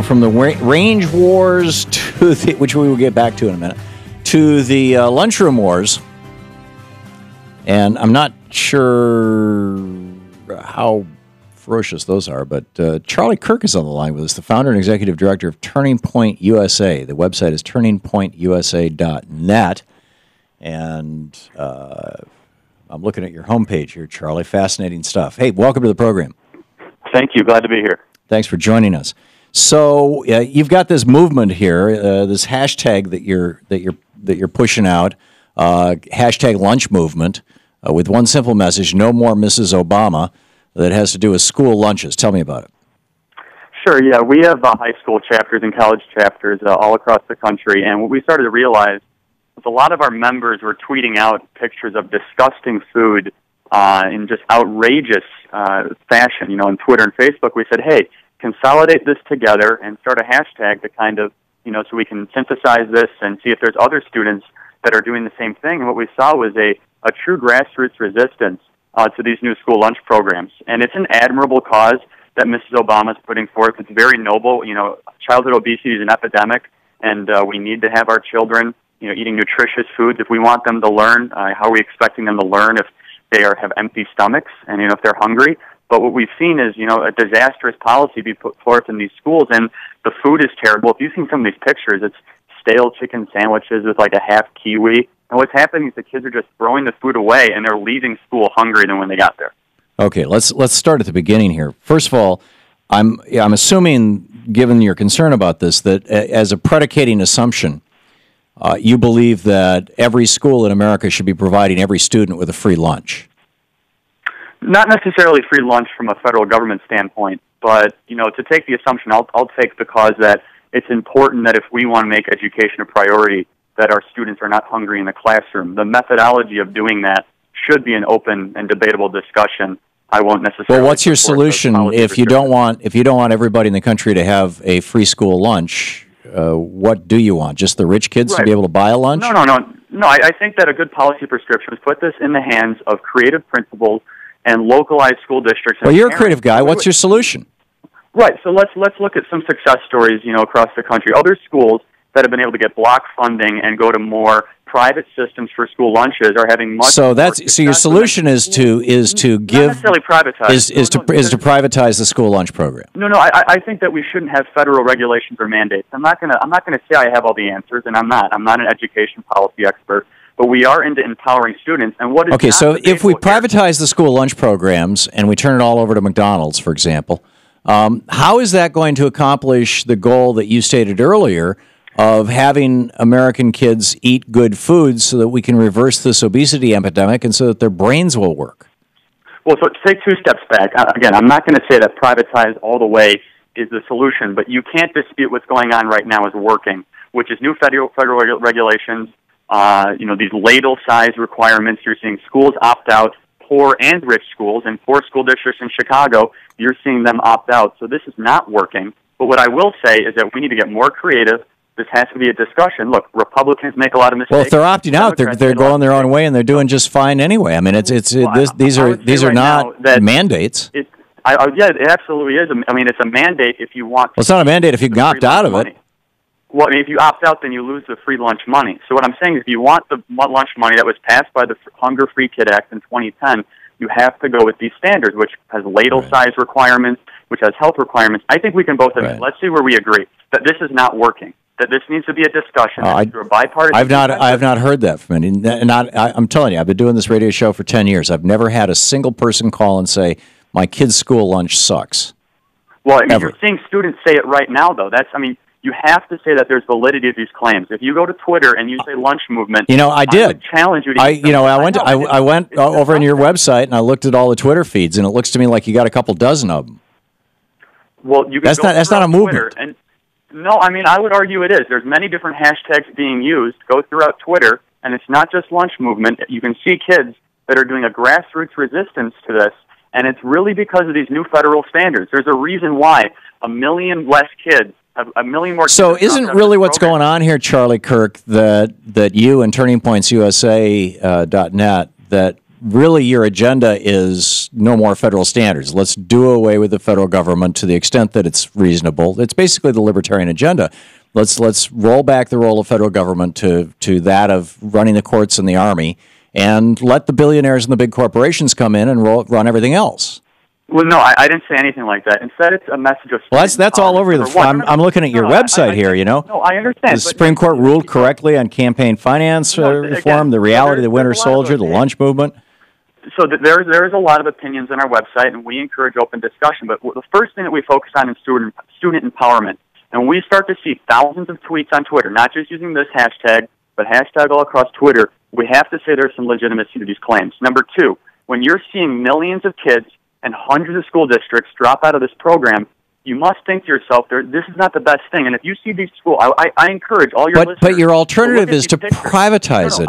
from the range wars to which we will get back to in a minute, to the lunchroom wars. And I'm not sure how ferocious those are, but Charlie Kirk is on the line with us, the founder and executive director of Turning Point USA. The website is turningpointusa.net. And I'm looking at your homepage here, Charlie. Fascinating stuff. Hey, welcome to the program. Thank you. Glad to be here. Thanks for joining us. So you've got this movement here, this hashtag that you're pushing out, hashtag lunch movement, with one simple message: no more Mrs. Obama. That has to do with school lunches. Tell me about it. Sure. Yeah, we have high school chapters and college chapters all across the country, and what we started to realize was a lot of our members were tweeting out pictures of disgusting food in just outrageous fashion. On Twitter and Facebook, we said, hey, consolidate this together and start a hashtag to kind of, so we can synthesize this and see if there's other students that are doing the same thing. And what we saw was a true grassroots resistance to these new school lunch programs. And it's an admirable cause that Mrs. Obama is putting forth. It's very noble. Childhood obesity is an epidemic, and we need to have our children, eating nutritious foods. If we want them to learn, how are we expecting them to learn if they have empty stomachs and, if they're hungry? But what we've seen is, a disastrous policy be put forth in these schools, and the food is terrible. If you've seen some of these pictures, it's stale chicken sandwiches with like a half kiwi. And what's happening is the kids are just throwing the food away, and they're leaving school hungrier than when they got there. Okay, let's start at the beginning here. First of all, I'm assuming, given your concern about this, that as a predicating assumption, you believe that every school in America should be providing every student with a free lunch. Not necessarily free lunch from a federal government standpoint, but to take the assumption, I'll take the cause that it's important that if we want to make education a priority, that our students are not hungry in the classroom. The methodology of doing that should be an open and debatable discussion. I won't necessarily. Well, what's your solution if you don't want everybody in the country to have a free school lunch? What do you want? Just the rich kids to be able to buy a lunch? No. I think that a good policy prescription is put this in the hands of creative principals and localized school districts. Well, you're a creative guy. What's your solution? Right. So let's look at some success stories, across the country. Other schools that have been able to get block funding and go to more private systems for school lunches are having much. So your solution is to give, not necessarily privatize, is to privatize the school lunch program. No. I think that we shouldn't have federal regulations or mandates. I'm not gonna say I have all the answers, and I'm not. I'm not an education policy expert. But we are into empowering students. And what is okay? So if we privatize the school lunch programs and we turn it all over to McDonald's, for example, how is that going to accomplish the goal that you stated earlier of having American kids eat good foods so that we can reverse this obesity epidemic and so that their brains will work? Well, so take two steps back. Again, I'm not going to say that privatize all the way is the solution, but you can't dispute what's going on right now is working, which is new federal regulations, these ladle size requirements. You're seeing schools opt out, poor and rich schools, and poor school districts in Chicago, you're seeing them opt out. So this is not working. But what I will say is that we need to get more creative. This has to be a discussion. Look, Republicans make a lot of mistakes. Well, if they're opting out, they're going their own way, and they're doing just fine anyway. I mean, these are not mandates. Yeah, it absolutely is. I mean, it's a mandate if you want. Well, it's not a mandate if you can opt out of it. Well, I mean, if you opt out, then you lose the free lunch money. So what I'm saying is, if you want the lunch money that was passed by the Hunger Free Kid Act in 2010, you have to go with these standards, which has ladle size requirements, which has health requirements. I think we can both admit. Let's see where we agree that this is not working. That this needs to be a discussion through a bipartisan. I have not heard that from any. And I'm telling you, I've been doing this radio show for 10 years. I've never had a single person call and say my kid's school lunch sucks. Well, you're seeing students say it right now, though. You have to say that there's validity to these claims. If you go to Twitter and you say lunch movement, I did. I would challenge you to. I went over on your website and I looked at all the Twitter feeds, and it looks to me like you got a couple dozen of them. Well, you can that's not a movement. And no, I would argue it is. There's many different hashtags being used. Go throughout Twitter, and it's not just lunch movement. You can see kids that are doing a grassroots resistance to this, and it's really because of these new federal standards. There's a reason why 1 million less kids. A million more. So isn't really what's going on here, Charlie Kirk, that you and TurningPointsUSA.net, that really your agenda is no more federal standards. Let's do away with the federal government to the extent that it's reasonable. It's basically the libertarian agenda. Let's roll back the role of federal government to that of running the courts and the army, and let the billionaires and the big corporations come in and run everything else. Well, no, I didn't say anything like that. Instead, it's a message of... Well, that's all over the... I'm looking at your website here, you know. No, I understand. The Supreme Court ruled correctly on campaign finance reform, the reality of the winter soldier, the lunch movement. So there is a lot of opinions on our website, and we encourage open discussion. But the first thing that we focus on is student empowerment. And we start to see thousands of tweets on Twitter, not just using this hashtag, but hashtag all across Twitter. We have to say there's some legitimacy to these claims. Number two, when you're seeing millions of kids and hundreds of school districts drop out of this program, you must think to yourself, this is not the best thing. And if you see these schools, I encourage all your listeners... But your alternative is to privatize it.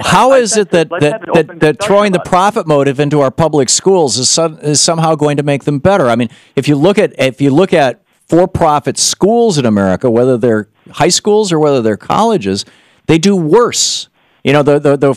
How is it that throwing the profit motive into our public schools is somehow going to make them better? I mean, if you look at for-profit schools in America, whether they're high schools or whether they're colleges, they do worse. You know, the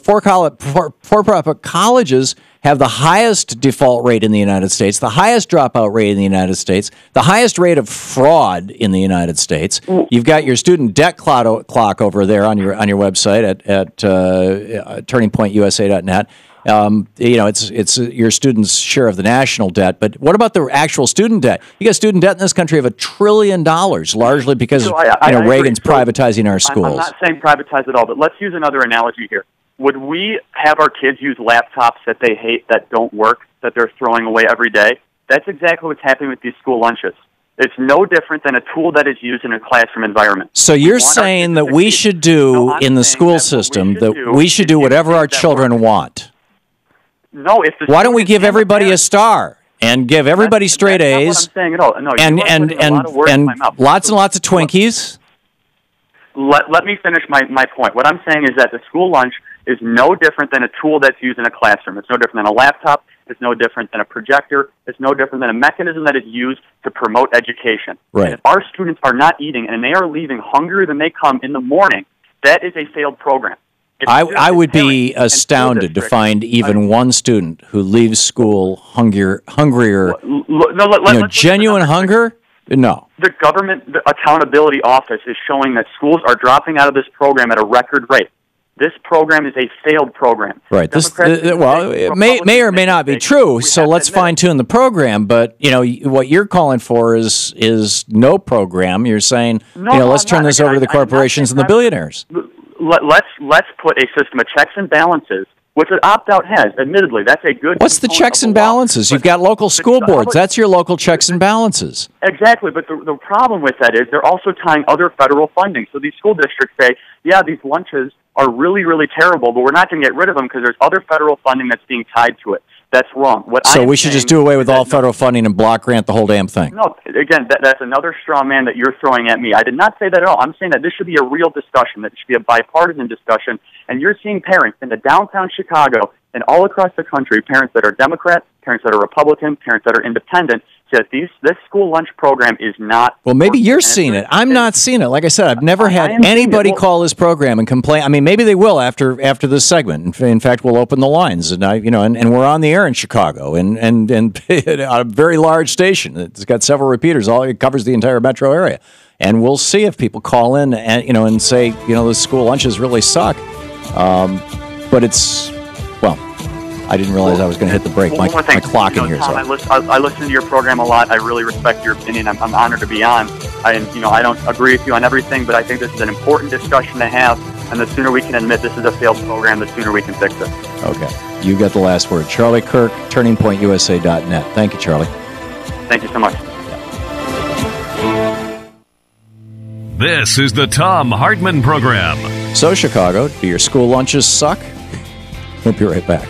for-profit colleges have the highest default rate in the United States, the highest dropout rate in the United States, the highest rate of fraud in the United States. You've got your student debt clock over there on your website at turningpointusa.net. You know, it's your students' share of the national debt. But what about the actual student debt? You got student debt in this country of $1 trillion, largely because Reagan's privatizing our schools. I'm not saying privatize at all, but let's use another analogy here. Would we have our kids use laptops that they hate, that don't work, that they're throwing away every day? That's exactly what's happening with these school lunches. It's no different than a tool that is used in a classroom environment. So you're saying that we should do in the school system, that we should do whatever our children want? No, why don't we give everybody a star and give everybody straight A's? That's not what I'm saying at all. No, and lots and lots of Twinkies? Let me finish my point. What I'm saying is that the school lunch is no different than a tool that's used in a classroom. It's no different than a laptop. It's no different than a projector. It's no different than a mechanism that is used to promote education. Right. And if our students are not eating and they are leaving hungrier than they come in the morning, that is a failed program. I would be astounded to find even one student who leaves school hungrier. Genuine hunger? No. The government accountability office is showing that schools are dropping out of this program at a record rate. This program is a failed program. Right. It may or may not be true. So let's fine tune the program. But you know what you're calling for is no program. You're saying let's turn this over to the corporations and the billionaires. Let's put a system of checks and balances, which an opt-out has. Admittedly, that's a good. What's the checks and balances? You've got local school boards. That's your local checks and balances. Exactly, but the problem with that is they're also tying other federal funding. So these school districts say, yeah, these lunches are really, really terrible, but we're not going to get rid of them because there's other federal funding that's being tied to it. That's wrong. So we should just do away with all federal funding and block grant the whole damn thing. No, again, that's another straw man that you're throwing at me. I did not say that at all. I'm saying that this should be a real discussion, that it should be a bipartisan discussion, and you're seeing parents in the downtown Chicago and all across the country, parents that are Democrat, parents that are Republican, parents that are independent, say that this school lunch program is not... Well, maybe you're seeing it. I'm not seeing it. Like I said, I've never had anybody call this program and complain. I mean, maybe they will after this segment. In fact, we'll open the lines, and we're on the air in Chicago, and a very large station. It's got several repeaters. It covers the entire metro area, and we'll see if people call in and say the school lunches really suck. But it's I didn't realize I was going to hit the break. My clock in here. Tom, I listen to your program a lot. I really respect your opinion. I'm honored to be on. I don't agree with you on everything, but I think this is an important discussion to have. And the sooner we can admit this is a failed program, the sooner we can fix it. Okay, you got the last word. Charlie Kirk, turningpointusa.net. Thank you, Charlie. Thank you so much. This is the Thom Hartmann Program. So, Chicago, do your school lunches suck? We'll be right back.